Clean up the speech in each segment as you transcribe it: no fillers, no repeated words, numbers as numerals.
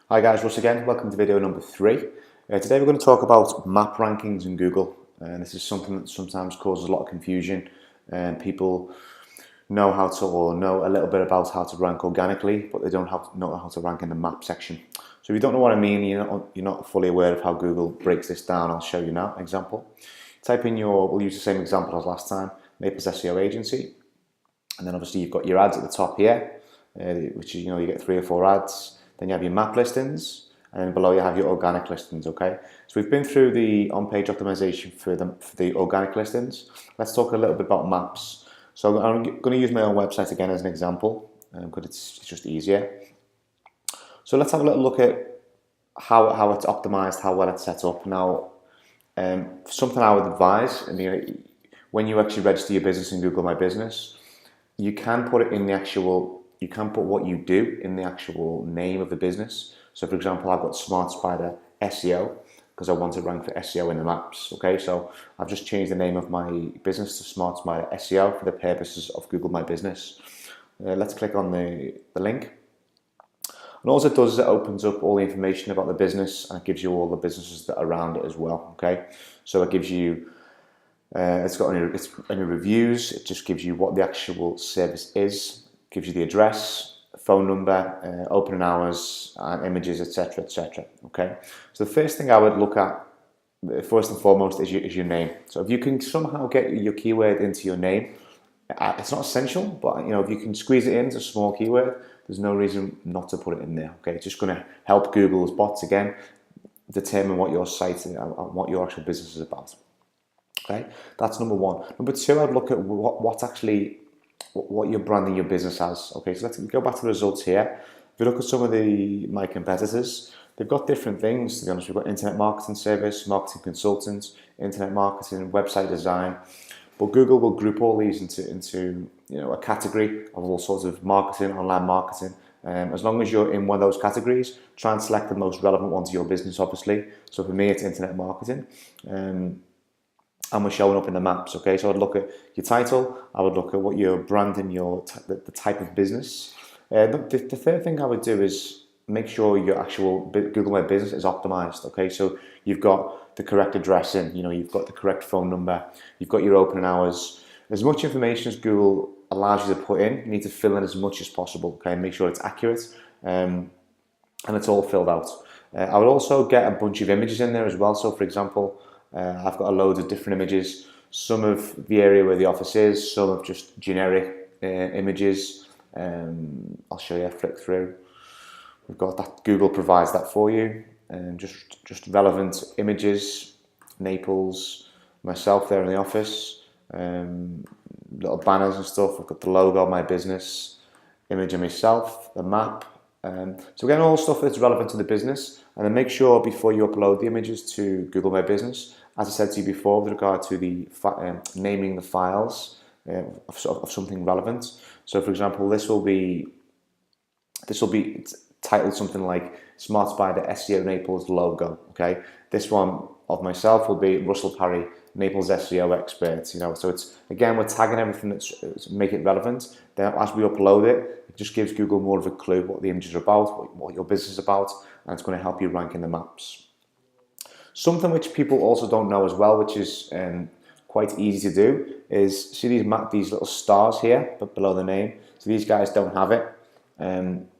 Hi guys, Russ again. Welcome to video number 3. Today we're going to talk about map rankings in Google, and this is something that sometimes causes a lot of confusion. And people know how to, or know a little bit about how to rank organically, but they don't know how to rank in the map section. So if you don't know what I mean, you're not fully aware of how Google breaks this down. I'll show you now. Example: type in we'll use the same example as last time, Liverpool SEO agency, and then obviously you've got your ads at the top here, which is, you get 3 or 4 ads. Then you have your map listings, and then below you have your organic listings, okay? So we've been through the on-page optimization for the organic listings. Let's talk a little bit about maps. So I'm going to use my own website again as an example, because it's just easier. So let's have a little look at how it's optimized, how well it's set up. Now, something I would advise, and when you actually register your business in Google My Business, you can put it in the actual. You can put what you do in the actual name of the business. So for example, I've got Smart Spider SEO because I want to rank for SEO in the maps. Okay, so I've just changed the name of my business to Smart Spider SEO for the purposes of Google My Business. Let's click on the link. And all it does is it opens up all the information about the business, and it gives you all the businesses that are around it as well. Okay, so it gives you it's any reviews. It just gives you what the actual service is. Gives you the address, phone number, opening hours, and images, etc., etc. Okay. So the first thing I would look at, first and foremost, is your name. So if you can somehow get your keyword into your name, it's not essential, but if you can squeeze it in, it's a small keyword. There's no reason not to put it in there. Okay. It's just going to help Google's bots again determine what your site and what your actual business is about. Okay. That's number 1. Number 2, I'd look at what you're branding your business as. Okay, so let's go back to the results here. If you look at some of my competitors, they've got different things. To be honest, we've got internet marketing service, marketing consultants, internet marketing, website design. But Google will group all these into a category of all sorts of marketing, online marketing. As long as you're in one of those categories, try and select the most relevant one to your business, obviously. So for me, it's internet marketing. And we're showing up in the maps, okay? So I'd look at your title, I would look at what you're branding, the type of business. The third thing I would do is make sure your actual Google My Business is optimized, okay? So you've got the correct address in, you've got the correct phone number, you've got your opening hours. As much information as Google allows you to put in, you need to fill in as much as possible, okay? Make sure it's accurate and it's all filled out. I would also get a bunch of images in there as well. So for example, I've got a load of different images, some of the area where the office is, some of just generic images. I'll show you, flick through. We've got that, Google provides that for you, and just relevant images, Naples, myself there in the office, little banners and stuff. I've got the logo of my business, image of myself, the map. So again, all stuff that's relevant to the business, and then make sure before you upload the images to Google My Business, as I said to you before, with regard to the naming the files of something relevant. So for example, this will be titled something like Smart Spider SEO Naples logo. Okay, this one of myself will be Russell Parry, Naples SEO expert. So it's, again, we're tagging everything that's make it relevant. Then as we upload it, it just gives Google more of a clue what the images are about, what your business is about, and it's going to help you rank in the maps. Something which people also don't know as well, which is quite easy to do, is see these little stars here, but below the name. So these guys don't have it.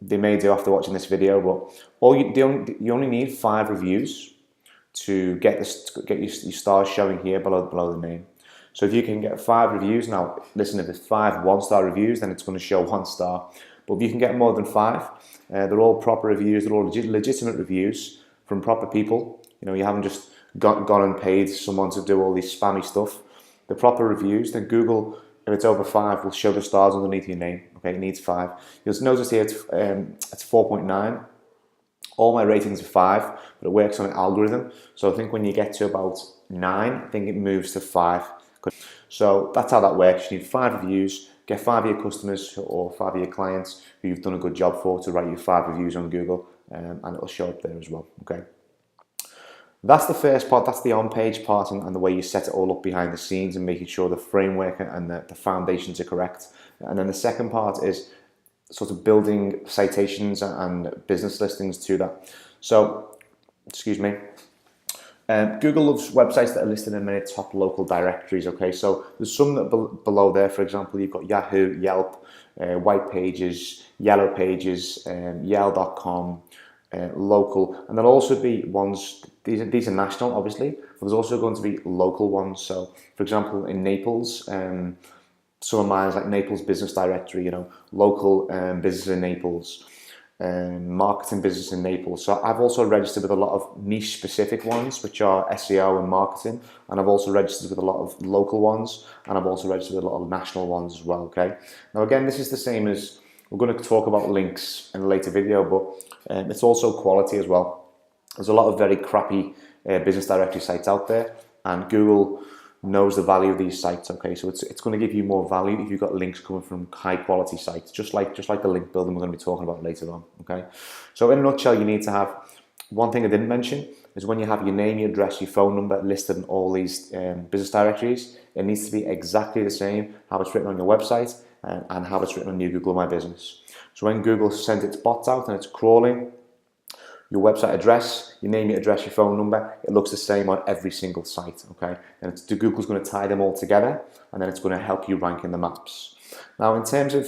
They may do after watching this video, but you only need 5 reviews to get your stars showing here below the name. So if you can get 5 reviews, now listen, if it's 5 1-star reviews, then it's going to show 1 star. But if you can get more than 5, they're all proper reviews, they're all legitimate reviews from proper people. You haven't just gone and paid someone to do all this spammy stuff. The proper reviews, then Google, if it's over 5, will show the stars underneath your name. Okay, it needs 5. You'll notice here it's 4.9. All my ratings are 5, but it works on an algorithm. So I think when you get to about 9, I think it moves to 5. So that's how that works. You need 5 reviews, get 5 of your customers or 5 of your clients who you've done a good job for to write you 5 reviews on Google, and it'll show up there as well. Okay. That's the first part, that's the on-page part, and the way you set it all up behind the scenes and making sure the framework and the foundations are correct. And then the second part is sort of building citations and business listings to that. So, excuse me. Google loves websites that are listed in many top local directories. Okay, so there's some that below there. For example, you've got Yahoo, Yelp, White Pages, Yellow Pages, Yale.com, local, and there'll also be ones. These are national, obviously, but there's also going to be local ones. So, for example, in Naples, some of mine is like Naples Business Directory. You know, local business in Naples. Marketing business in Naples. So I've also registered with a lot of niche specific ones, which are SEO and marketing, and I've also registered with a lot of local ones, and I've also registered with a lot of national ones as well. Okay, now again, this is the same as, we're going to talk about links in a later video, but it's also quality as well. There's a lot of very crappy business directory sites out there, and Google knows the value of these sites. Okay, so it's going to give you more value if you've got links coming from high quality sites, just like the link building we're going to be talking about later on. Okay, so in a nutshell, you need to have, one thing I didn't mention is when you have your name, your address, your phone number listed in all these business directories, it needs to be exactly the same how it's written on your website and how it's written on your Google My Business. So when Google sends its bots out and it's crawling your website address, your name, your address, your phone number, it looks the same on every single site, okay? And Google's going to tie them all together, and then it's going to help you rank in the maps. Now, in terms of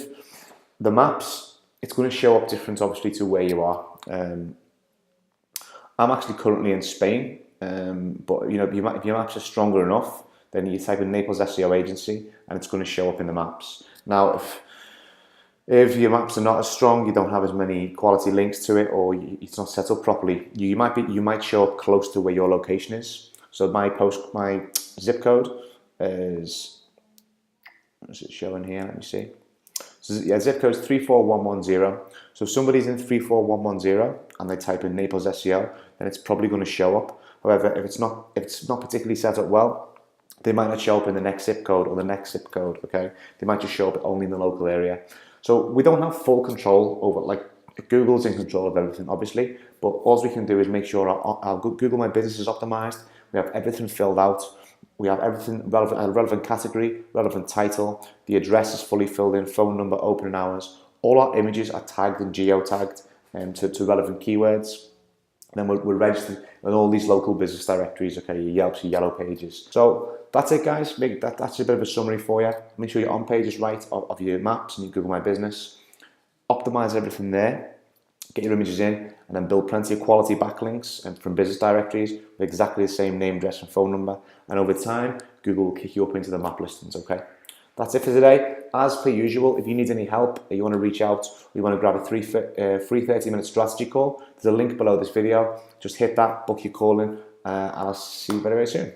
the maps, it's going to show up different, obviously, to where you are. I'm actually currently in Spain, but you know, if your maps are stronger enough, then you type in Naples SEO Agency, and it's going to show up in the maps. Now, if your maps are not as strong, you don't have as many quality links to it, or it's not set up properly, you might show up close to where your location is. So my zip code is, what's it showing here? Let me see. So yeah, zip code is 34110. So if somebody's in 34110 and they type in Naples SEO, then it's probably going to show up. However, if it's not particularly set up well, they might not show up in the next zip code or the next zip code. Okay, they might just show up only in the local area. So we don't have full control over, like, Google's in control of everything, obviously, but all we can do is make sure our Google My Business is optimized. We have everything filled out. We have everything relevant category, relevant title. The address is fully filled in, phone number, opening hours. All our images are tagged and geo-tagged to relevant keywords. And then we're registered in all these local business directories, okay, your Yelps, your Yellow Pages. So that's it, guys. That's a bit of a summary for you. Make sure your on page is right of your maps and your Google My Business. Optimize everything there. Get your images in, and then build plenty of quality backlinks from business directories with exactly the same name, address, and phone number. And over time, Google will kick you up into the map listings, okay? That's it for today. As per usual, if you need any help, or you want to reach out, or you want to grab a free 30-minute strategy call, there's a link below this video. Just hit that, book your call in, and I'll see you very, very soon.